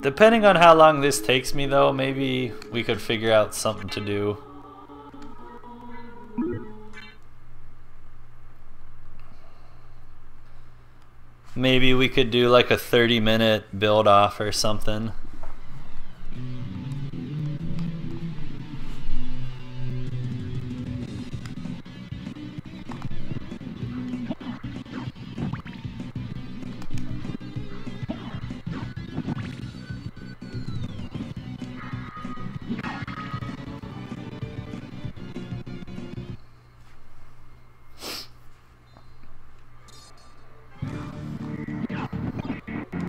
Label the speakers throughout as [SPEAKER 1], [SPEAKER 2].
[SPEAKER 1] Depending on how long this takes me though, maybe we could figure out something to do. Maybe we could do like a 30-minute build off or something.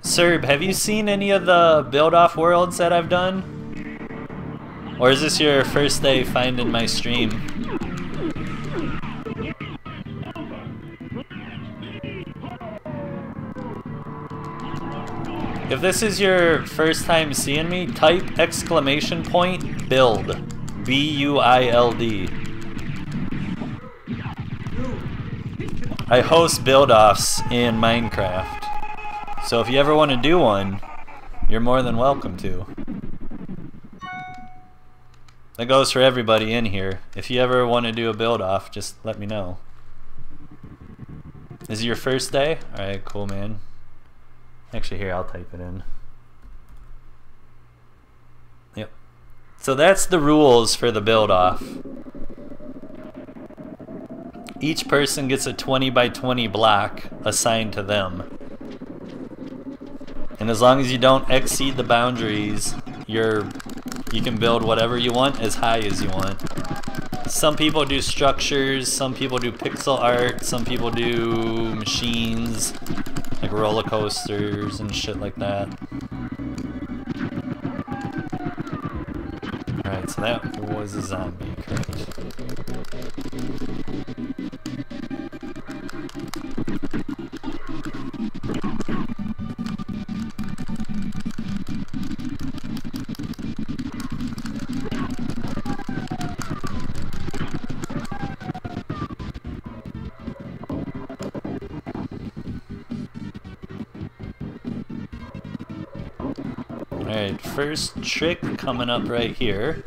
[SPEAKER 1] Serb, have you seen any of the build-off worlds that I've done? Or is this your first day finding my stream? If this is your first time seeing me, type !build. B-U-I-L-D. I host build-offs in Minecraft. So if you ever want to do one, you're more than welcome to. That goes for everybody in here. If you ever want to do a build-off, just let me know. Is it your first day? Alright, cool, man. Actually, here, I'll type it in. Yep. So that's the rules for the build-off. Each person gets a 20 by 20 block assigned to them. And as long as you don't exceed the boundaries, you can build whatever you want as high as you want. Some people do structures, some people do pixel art, some people do machines, like roller coasters and shit like that. Alright, so that was a zombie, correct. Alright, first trick coming up right here.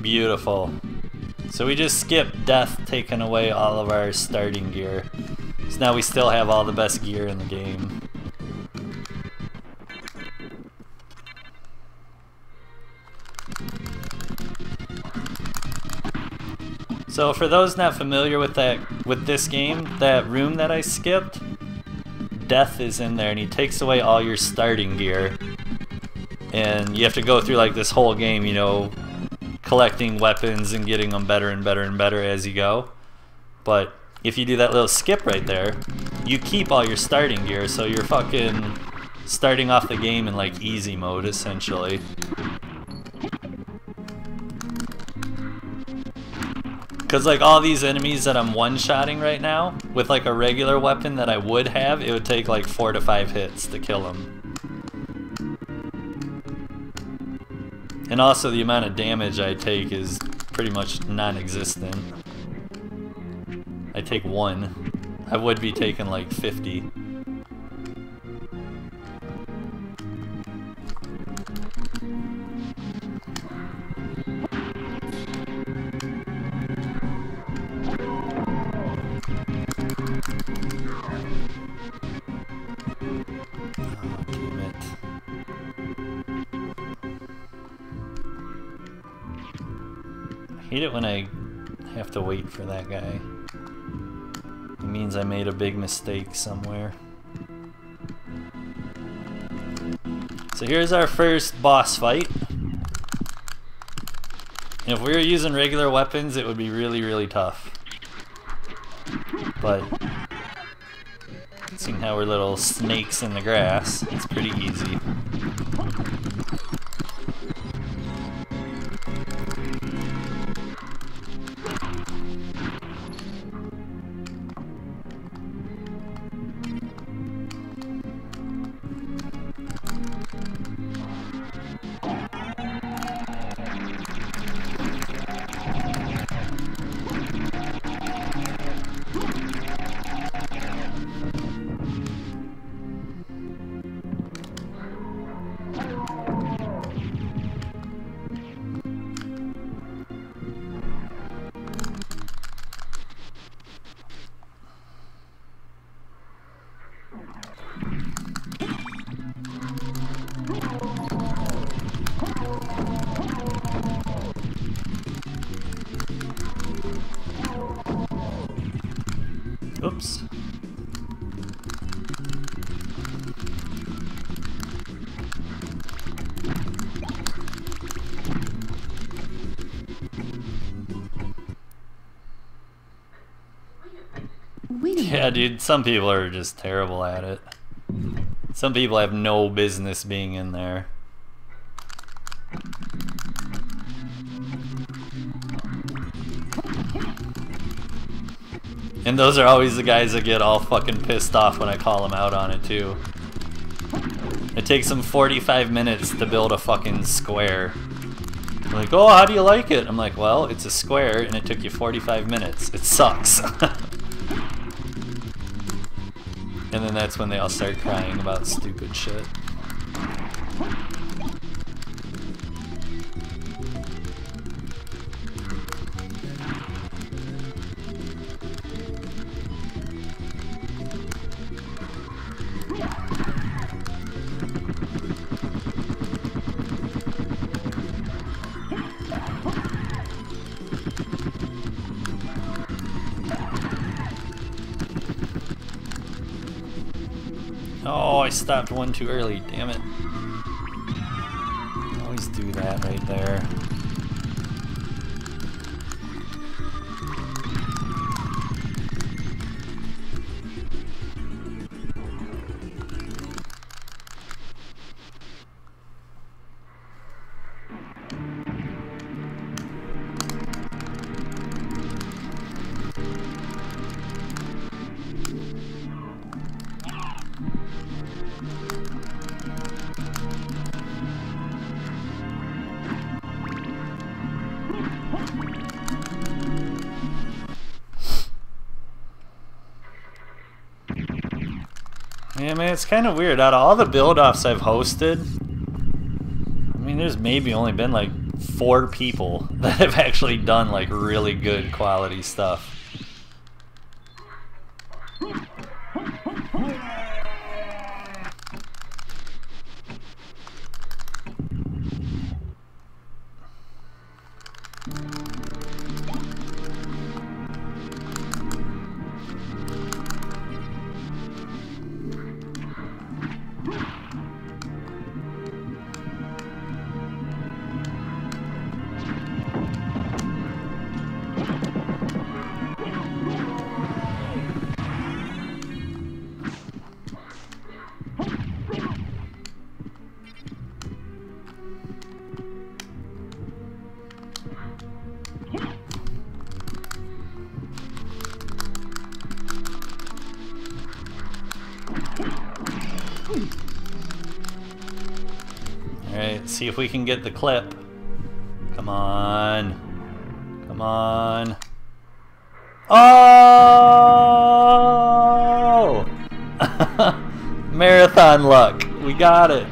[SPEAKER 1] Beautiful. So we just skipped death, taking away all of our starting gear. So now we still have all the best gear in the game. So for those not familiar with this game, that room that I skipped, Death is in there and he takes away all your starting gear. And you have to go through like this whole game, you know, collecting weapons and getting them better and better and better as you go. But if you do that little skip right there, you keep all your starting gear, so you're fucking starting off the game in like easy mode essentially. Cause like all these enemies that I'm one-shotting right now, with like a regular weapon that I would have, it would take like 4 to 5 hits to kill them. And also the amount of damage I take is pretty much non-existent. I take 1. I would be taking like 50. I hate it when I have to wait for that guy. It means I made a big mistake somewhere. So here's our first boss fight. And if we were using regular weapons, it would be really, really tough. But seeing how we're little snakes in the grass, it's pretty easy. Yeah, dude, some people are just terrible at it. Some people have no business being in there. And those are always the guys that get all fucking pissed off when I call them out on it too. It takes them 45 minutes to build a fucking square. They're like, oh, how do you like it? I'm like, well, it's a square and it took you 45 minutes. It sucks. And then that's when they all start crying about stupid shit. Oh, I stopped one too early, damn it. Always do that right there. Yeah, man, it's kind of weird. Out of all the build-offs I've hosted, I mean, there's maybe only been like 4 people that have actually done like really good quality stuff. Alright, see if we can get the clip. Come on. Come on. Oh! Marathon luck. We got it.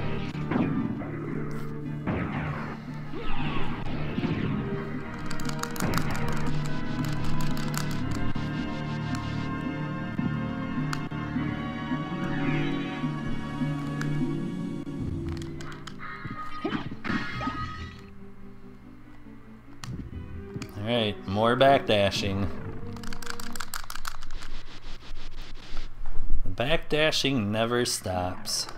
[SPEAKER 1] Alright, more backdashing. The backdashing never stops.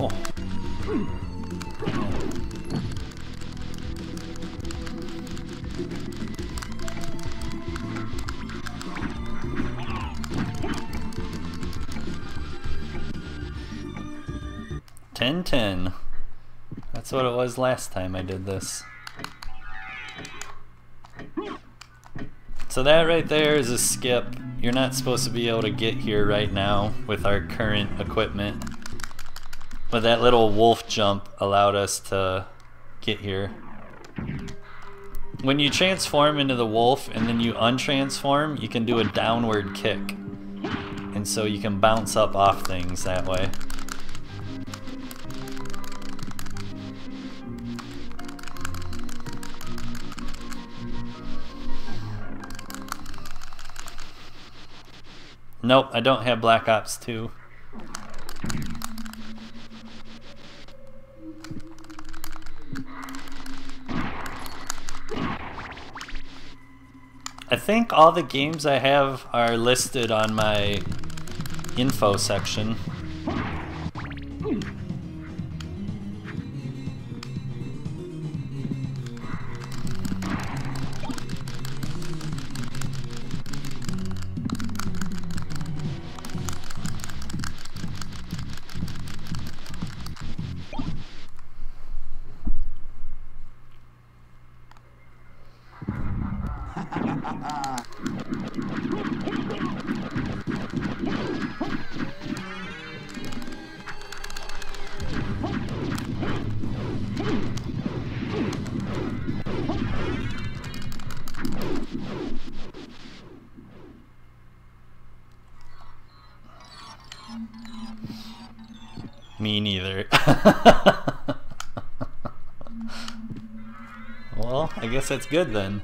[SPEAKER 1] Oh. 10-10. That's what it was last time I did this. So that right there is a skip. You're not supposed to be able to get here right now with our current equipment. But that little wolf jump allowed us to get here. When you transform into the wolf and then you untransform, you can do a downward kick. And so you can bounce up off things that way. Nope, I don't have Black Ops 2. I think all the games I have are listed on my info section. Me neither. Well, I guess that's good then.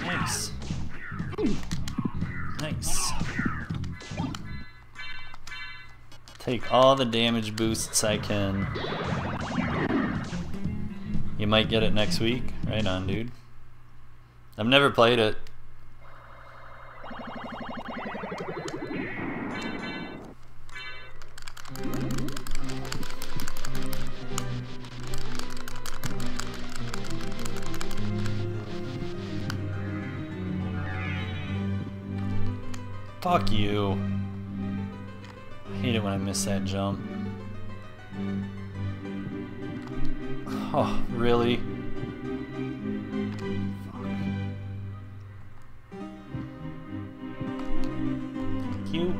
[SPEAKER 1] Nice. Nice. Take all the damage boosts I can. You might get it next week. Right on, dude. I've never played it. Fuck you. I hate it when I miss that jump. Oh, really? Thank you.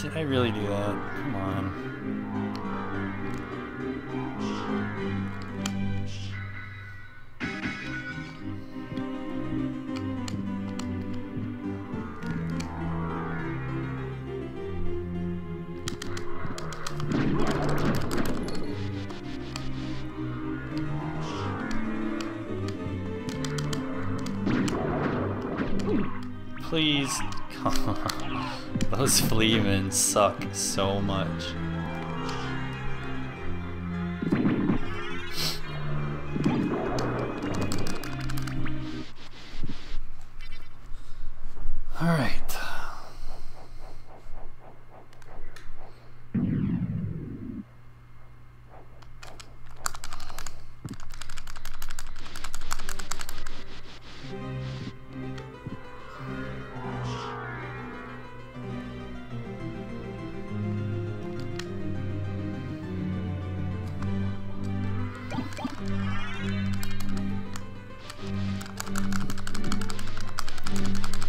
[SPEAKER 1] Did I really do that? Come on. Please, come on. Those fleamen suck so much. All right.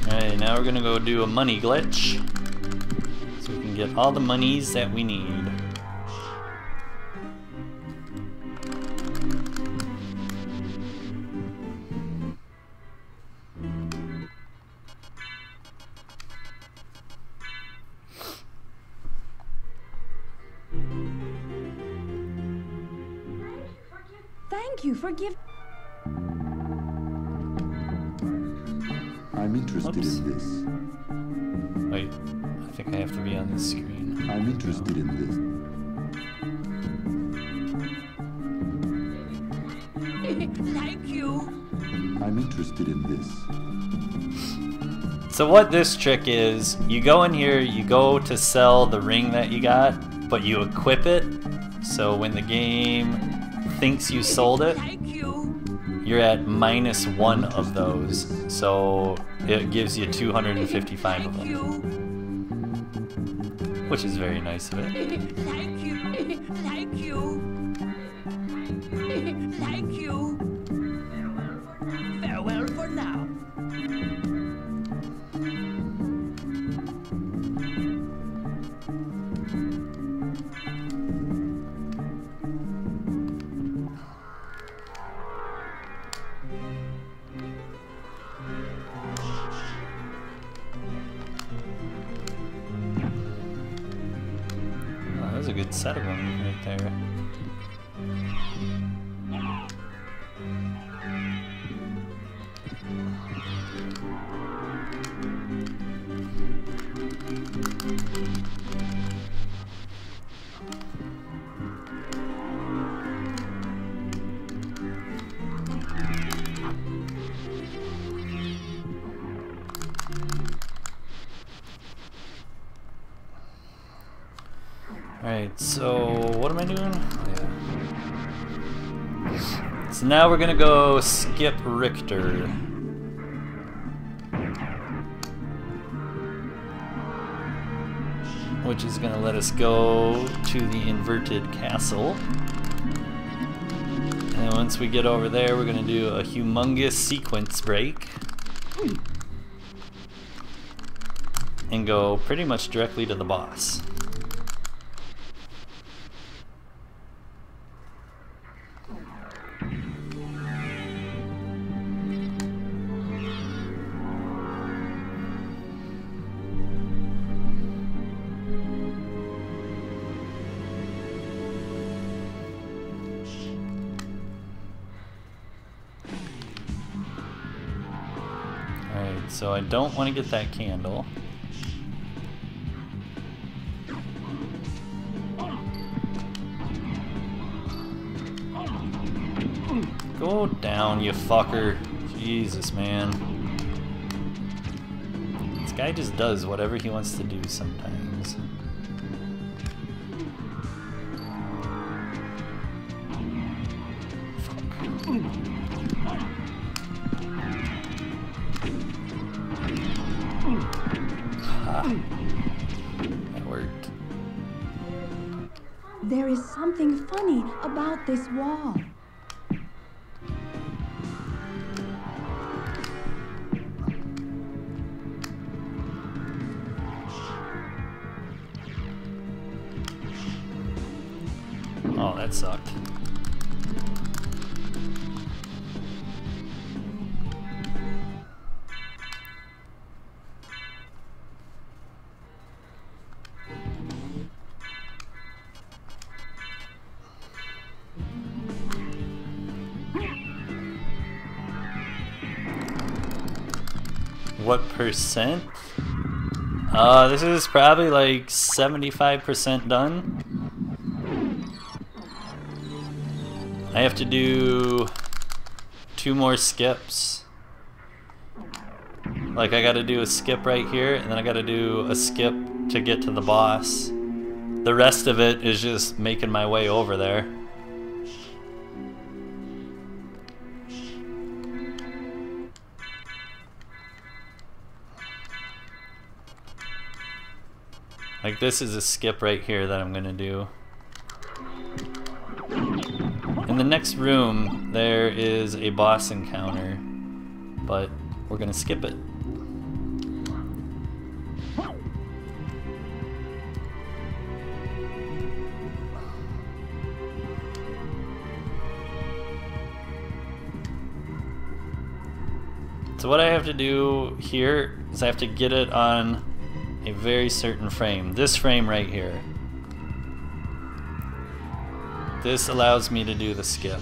[SPEAKER 1] Alright, now we're gonna go do a money glitch so we can and get all the monies that we need.
[SPEAKER 2] Thank you for giving.
[SPEAKER 3] I'm interested
[SPEAKER 1] Oops.
[SPEAKER 3] in this.
[SPEAKER 1] Wait, I think I have to be on this screen.
[SPEAKER 3] I'm interested in this.
[SPEAKER 2] Thank you.
[SPEAKER 3] I'm interested in this.
[SPEAKER 1] So what this trick is, you go in here, you go to sell the ring that you got, but you equip it, so when the game thinks you sold it,
[SPEAKER 2] Thank you.
[SPEAKER 1] you're at -1 of those, so it gives you 255 of
[SPEAKER 2] Thank
[SPEAKER 1] them,
[SPEAKER 2] you.
[SPEAKER 1] which is very nice of it.
[SPEAKER 2] Thank you. Thank you. Thank you. Farewell for now.
[SPEAKER 1] Oh, that was a good set of them right there. Alright, so what am I doing? Oh, yeah. So now we're gonna go skip Richter. Which is gonna let us go to the inverted castle. And once we get over there, we're gonna do a humongous sequence break. And go pretty much directly to the boss. Alright, so I don't want to get that candle. Go down, you fucker. Jesus, man. This guy just does whatever he wants to do sometimes. That worked.
[SPEAKER 2] There is something funny about this wall.
[SPEAKER 1] Oh, that sucked. What percent? This is probably like 75% done. I have to do 2 more skips. Like I gotta do a skip right here, and then I gotta do a skip to get to the boss. The rest of it is just making my way over there. Like this is a skip right here that I'm gonna do. In the next room, there is a boss encounter, but we're gonna skip it. So what I have to do here is I have to get it on a very certain frame. This frame right here. This allows me to do the skip.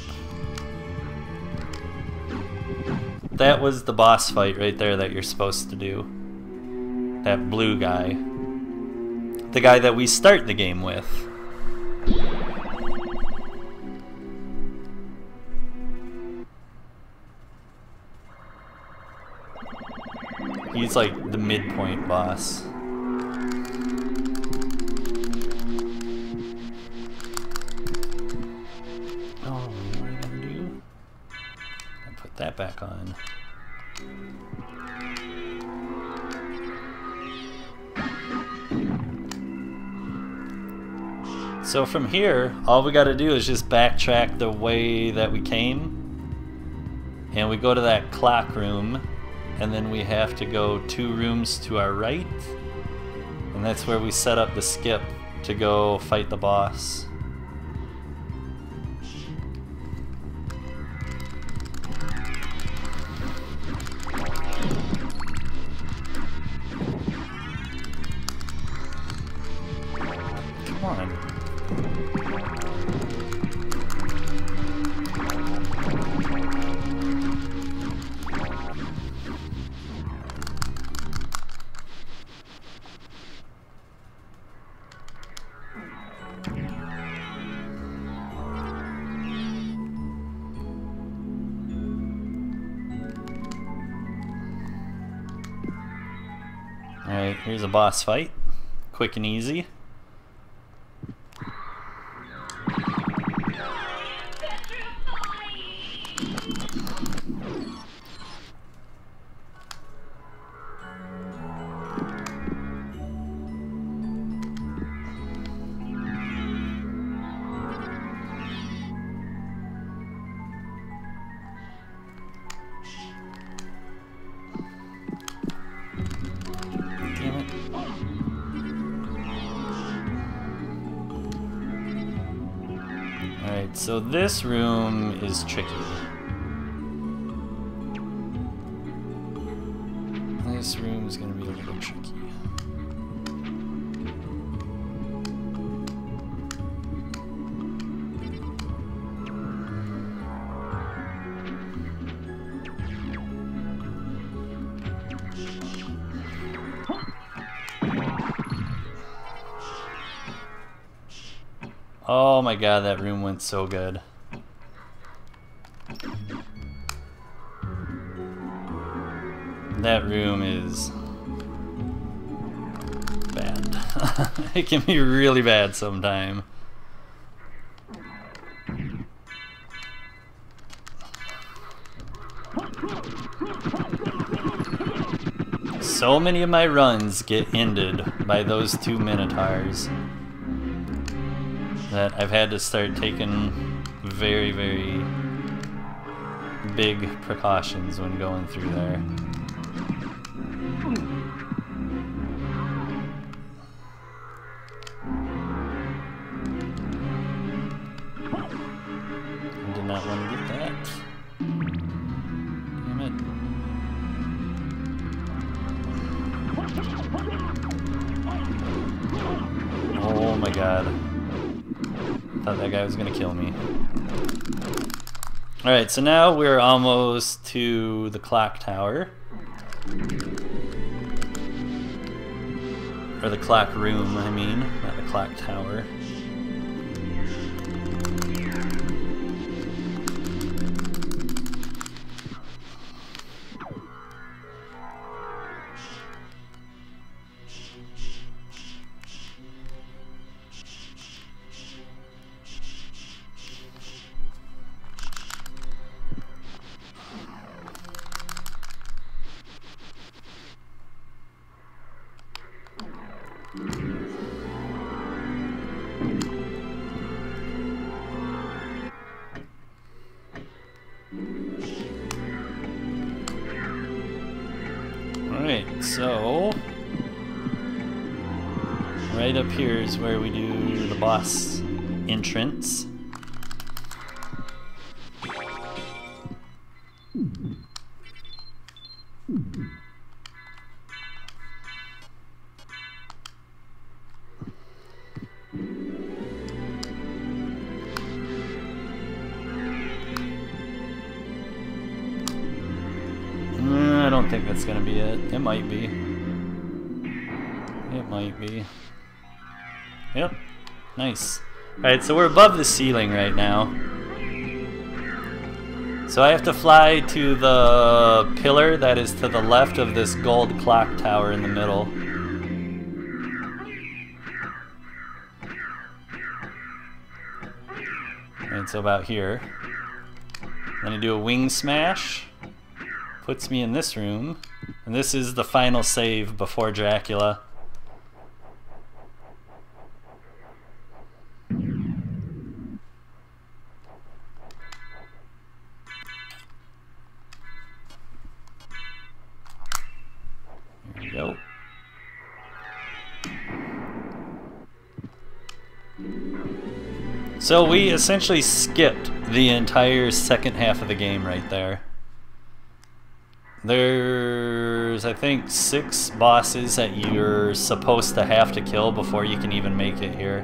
[SPEAKER 1] That was the boss fight right there that you're supposed to do. That blue guy. The guy that we start the game with. He's like the midpoint boss. Oh, what am I gonna do? I'll put that back on. So from here, all we gotta do is just backtrack the way that we came. And we go to that clock room. And then we have to go 2 rooms to our right. And that's where we set up the skip to go fight the boss. Come on. Alright, here's a boss fight. Quick and easy. Alright, so this room is tricky. This room is going to be a little tricky. Oh my god, that room went so good. That room is bad. It can be really bad sometime. So many of my runs get ended by those 2 minotaurs that I've had to start taking very, very big precautions when going through there. I did not want to get that. Damn it. Oh my god. Thought that guy was gonna kill me. Alright, so now we're almost to the clock tower. Or the clock room, I mean, not the clock tower. Alright, so right up here is where we do the boss entrance. think that's gonna be it. It might be. It might be. Yep. Nice. Alright, so we're above the ceiling right now. So I have to fly to the pillar that is to the left of this gold clock tower in the middle. And so about here. Then I do a wing smash. Puts me in this room. And this is the final save before Dracula. There we go. So we essentially skipped the entire second half of the game right there. There's, I think, 6 bosses that you're supposed to have to kill before you can even make it here.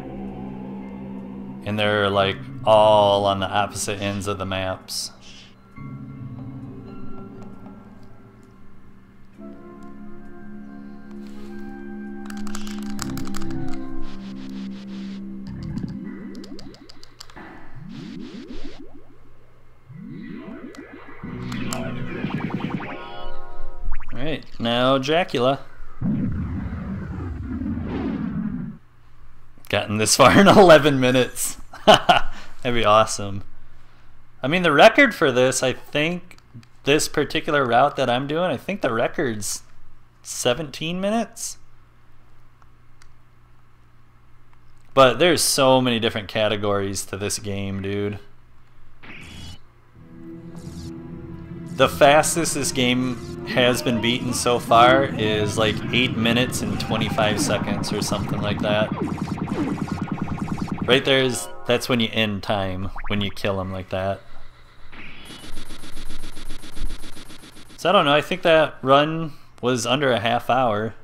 [SPEAKER 1] And they're like all on the opposite ends of the maps. Alright, now Dracula. Gotten this far in 11 minutes. That'd be awesome. I mean, the record for this, I think, this particular route that I'm doing, I think the record's 17 minutes. But there's so many different categories to this game, dude. The fastest this game has been beaten so far is like 8 minutes and 25 seconds or something like that. Right there is, that's when you end time, when you kill him like that. So I don't know, I think that run was under a half hour.